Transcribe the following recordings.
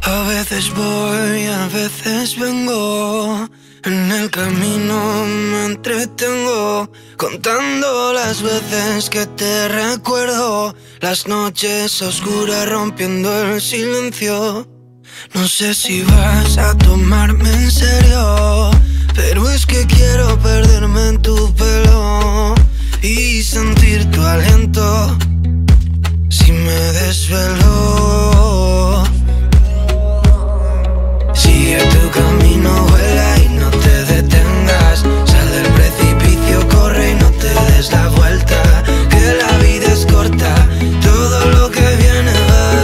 A veces voy, a veces vengo. En el camino me entretengo, contando las veces que te recuerdo. Las noches oscuras rompiendo el silencio. No sé si vas a tomarme en serio, pero es que quiero perderme en tu pelo y sentir tu aliento si me desvelo. Sigue tu camino, vuela y no te detengas. Sal del precipicio, corre y no te des la vuelta, que la vida es corta, todo lo que viene va.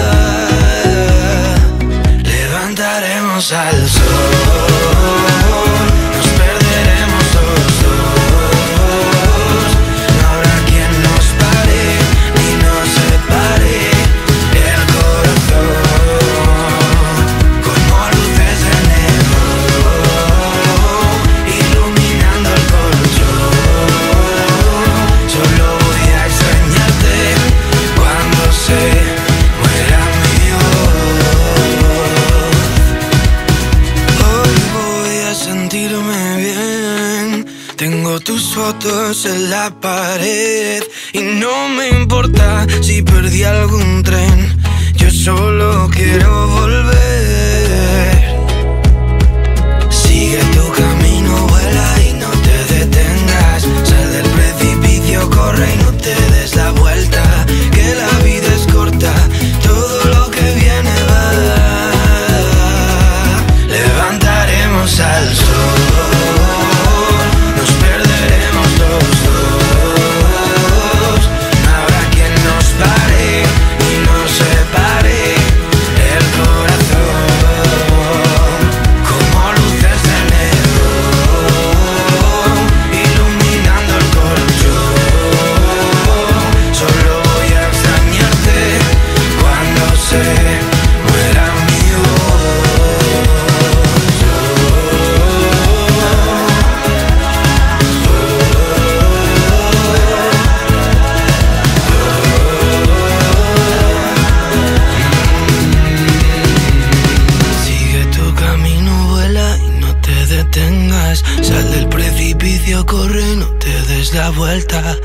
Levantaremos al sol, nos perderemos los dos. No habrá quien nos pare ni nos separe. El corazón como luces de neón, iluminando el colchón. Solo voy a extrañarte cuando se muera mi voz. Hoy voy a sentirme bien. Tengo tus fotos en la pared y no me importa si perdí algún tren. Yo solo quiero volver. Sigue tu camino, vuela y no te detengas. Sal del precipicio, corre y no te des la vuelta, que la vida es corta, todo lo que viene va. Levantaremos al sol, nos perderemos los dos. No habrá quien nos pare ni nos separe. El corazón como luces de neón, iluminando el colchón. Solo voy a extrañarte cuando se muera mi Sigue tu camino, vuela y no te detengas. Sal del precipicio, corre y no te des la vuelta,